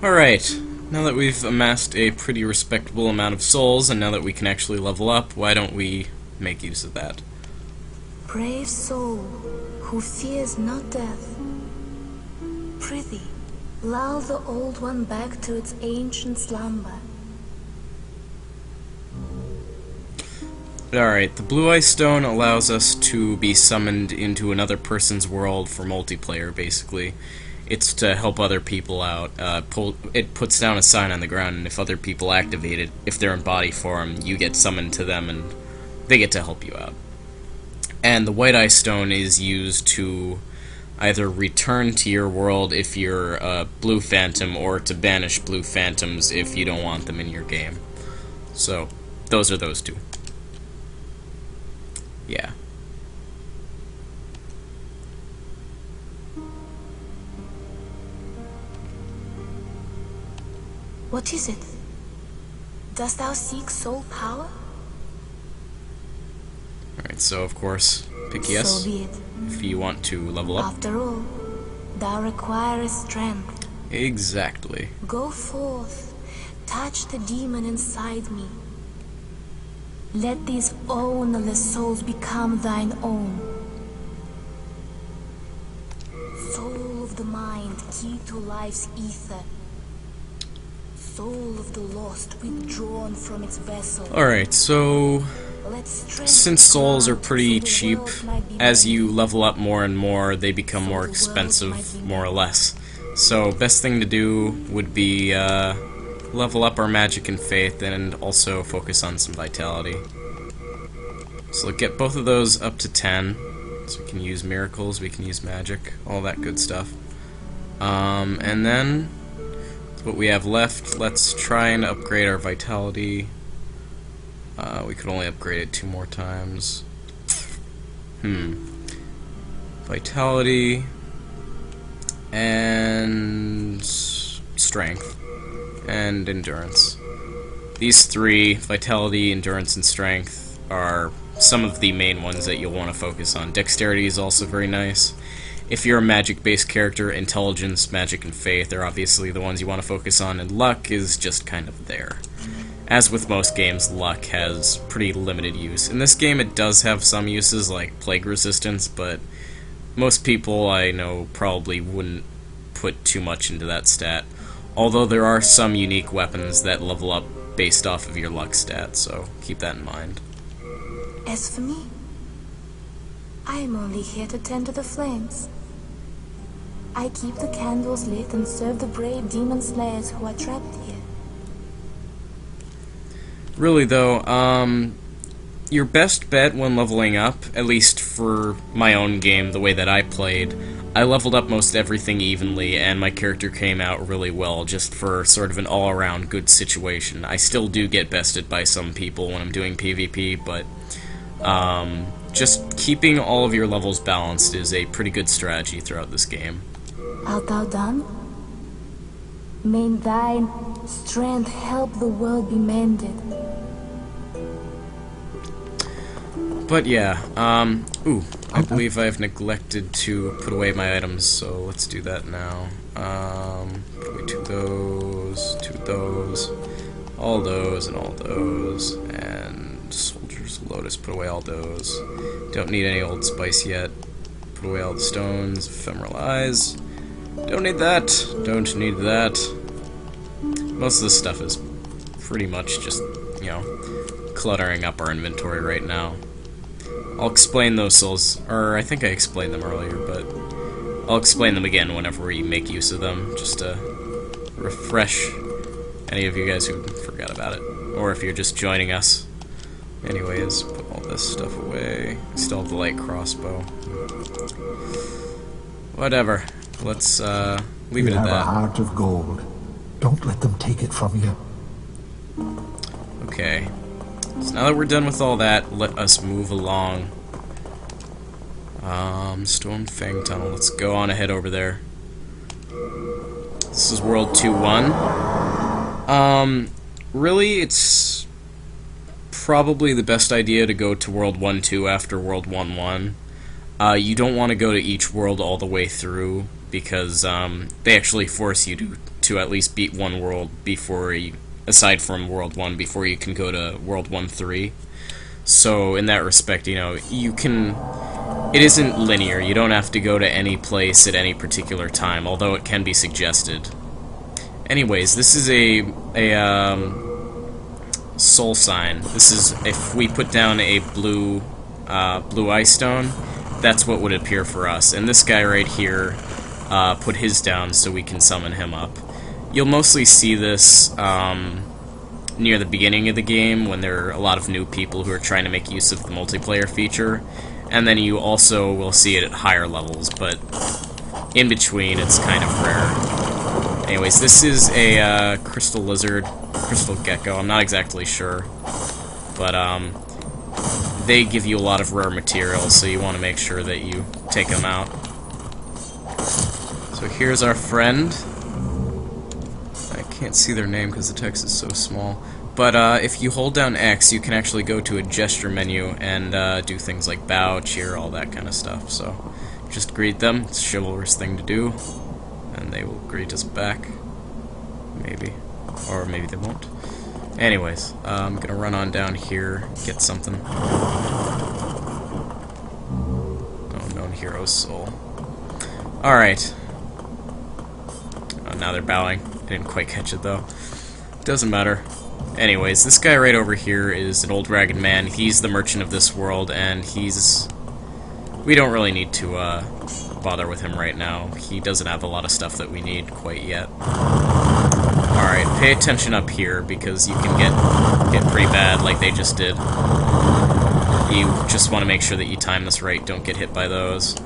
Alright, now that we've amassed a pretty respectable amount of souls, and now that we can actually level up, why don't we make use of that? Brave soul, who fears not death, prithee, lull the old one back to its ancient slumber. Alright, the Blue Eye Stone allows us to be summoned into another person's world for multiplayer, basically. It's to help other people out. It puts down a sign on the ground, and if other people activate it, if they're in body form, you get summoned to them, and they get to help you out. And the White Eye Stone is used to either return to your world if you're a Blue Phantom, or to banish Blue Phantoms if you don't want them in your game. So, those are those two. Yeah. What is it? Dost thou seek soul power? Alright, so of course, pick yes So be it. if you want to level up. After all, thou requirest strength. Exactly. Go forth, touch the demon inside me. Let these ownerless souls become thine own. Soul of the mind, key to life's ether. Soul of the lost, withdrawn from its vessel. Alright, so since souls are pretty cheap, as you level up more and more, they become more expensive, more or less. So, best thing to do would be level up our magic and faith, and also focus on some vitality. So get both of those up to 10, so we can use miracles, we can use magic, all that good stuff. And then, what we have left, let's try and upgrade our vitality. We could only upgrade it 2 more times. Vitality and strength and endurance. These three, vitality, endurance, and strength, are some of the main ones that you'll want to focus on. Dexterity is also very nice. If you're a magic-based character, intelligence, magic, and faith are obviously the ones you want to focus on, and luck is just kind of there. As with most games, luck has pretty limited use. In this game, it does have some uses, like plague resistance, but most people I know probably wouldn't put too much into that stat. Although there are some unique weapons that level up based off of your luck stat, so keep that in mind. As for me, I am only here to tend to the flames. I keep the candles lit and serve the brave demon slayers who are trapped here. Really though, your best bet when leveling up, at least for my own game, the way that I played, I leveled up most everything evenly, and my character came out really well, just for sort of an all-around good situation. I still do get bested by some people when I'm doing PvP, but just keeping all of your levels balanced is a pretty good strategy throughout this game. Art thou done? May thine strength help the world be mended. But yeah, ooh, I believe I've neglected to put away my items, so let's do that now. Put away 2 of those, all those, and all those, and Soldier's Lotus, put away all those. Don't need any Old Spice yet. Put away all the stones, Ephemeral Eyes. Don't need that, don't need that. Most of this stuff is pretty much just, you know, cluttering up our inventory right now. I'll explain those souls, or I think I explained them earlier, but I'll explain them again whenever we make use of them, just to refresh any of you guys who forgot about it, or if you're just joining us. Anyways, put all this stuff away. Still have the light crossbow. Whatever. Let's leave it at that. You have a heart of gold. Don't let them take it from you. Okay. So now that we're done with all that, let us move along. Stone Fang Tunnel. Let's go on ahead over there. This is World 2-1. Really, it's probably the best idea to go to World 1-2 after World 1-1. You don't want to go to each world all the way through, because they actually force you to at least beat one world before you, aside from World 1, before you can go to World 1-3. So in that respect, you know, you can... It isn't linear. You don't have to go to any place at any particular time, although it can be suggested. Anyways, this is a soul sign. This is, if we put down a blue ice stone, that's what would appear for us. And this guy right here put his down so we can summon him up. You'll mostly see this near the beginning of the game when there are a lot of new people who are trying to make use of the multiplayer feature, and then you also will see it at higher levels, but in between it's kind of rare. Anyways, this is a crystal lizard, crystal gecko, I'm not exactly sure, but they give you a lot of rare materials, so you want to make sure that you take them out. So here's our friend. I can't see their name because the text is so small. But if you hold down X, you can actually go to a gesture menu and do things like bow, cheer, all that kind of stuff. So just greet them. It's a chivalrous thing to do. And they will greet us back. Maybe. Or maybe they won't. Anyways, I'm going to run on down here, get something. Oh, known hero's soul. Alright. Oh, now they're bowing. I didn't quite catch it, though. Doesn't matter. Anyways, this guy right over here is an old ragged man. He's the merchant of this world, and he's... We don't really need to bother with him right now. He doesn't have a lot of stuff that we need quite yet. Alright, pay attention up here, because you can get pretty bad like they just did. You just want to make sure that you time this right, don't get hit by those.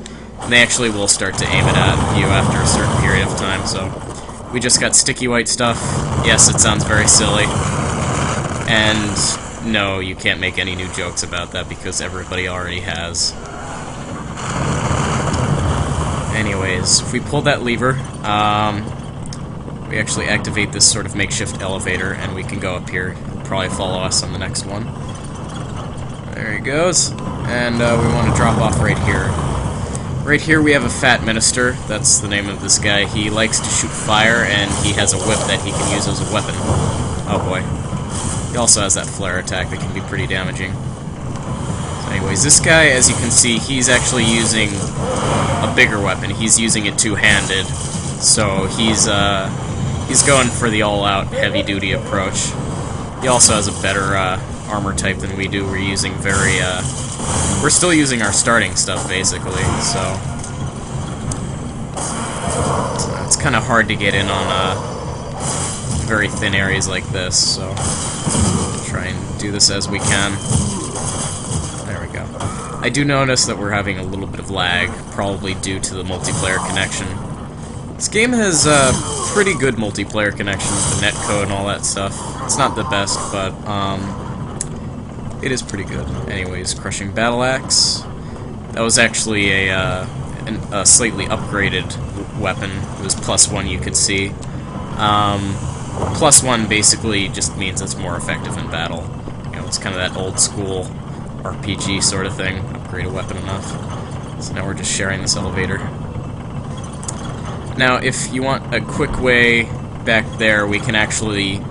And they actually will start to aim it at you after a certain period of time, so... We just got sticky white stuff. Yes, it sounds very silly. And no, you can't make any new jokes about that because everybody already has. Anyways, if we pull that lever, we actually activate this sort of makeshift elevator and we can go up here. He'll probably follow us on the next one. There he goes. And we want to drop off right here. Right here we have a fat minister, that's the name of this guy. He likes to shoot fire, and he has a whip that he can use as a weapon. Oh boy. He also has that flare attack that can be pretty damaging. So anyways, this guy, as you can see, he's actually using a bigger weapon. He's using it two-handed, so he's going for the all-out heavy-duty approach. He also has a better armor type than we do. We're using very... We're still using our starting stuff, basically, so it's kind of hard to get in on very thin areas like this, so try and do this as we can. There we go. I do notice that we're having a little bit of lag, probably due to the multiplayer connection. This game has pretty good multiplayer connection with the netcode and all that stuff. It's not the best, but it is pretty good. Anyways, Crushing Battle Axe. That was actually a slightly upgraded weapon. It was +1, you could see. +1 basically just means it's more effective in battle. You know, it's kind of that old school RPG sort of thing. Upgrade a weapon enough. So now we're just sharing this elevator. Now, if you want a quick way back there, we can actually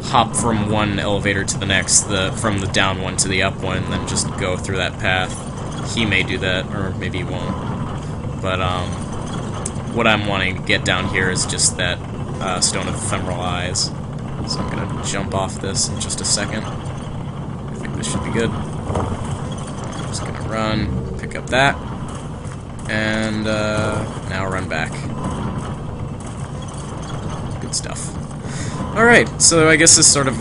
hop from one elevator to the next, from the down one to the up one, and then just go through that path. He may do that, or maybe he won't. But what I'm wanting to get down here is just that Stone of Ephemeral Eyes. So I'm going to jump off this in just a second. I think this should be good. I'm just going to run, pick up that, and now run back. Good stuff. Alright, so I guess this is sort of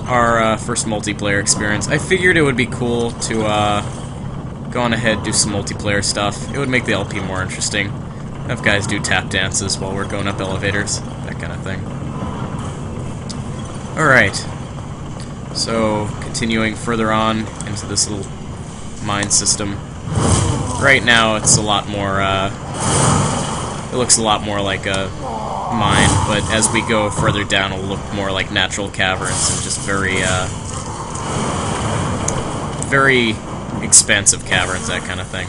our first multiplayer experience. I figured it would be cool to go on ahead, do some multiplayer stuff. It would make the LP more interesting. Have guys do tap dances while we're going up elevators, that kind of thing. Alright, so continuing further on into this little mine system. Right now it's a lot more, it looks a lot more like a mine, but as we go further down it'll look more like natural caverns and just very expansive caverns, that kind of thing.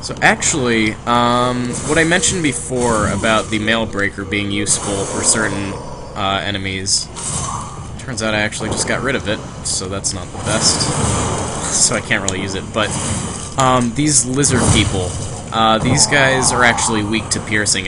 So actually, what I mentioned before about the mail breaker being useful for certain enemies, turns out I actually just got rid of it, so that's not the best. So I can't really use it, but these lizard people, these guys are actually weak to piercing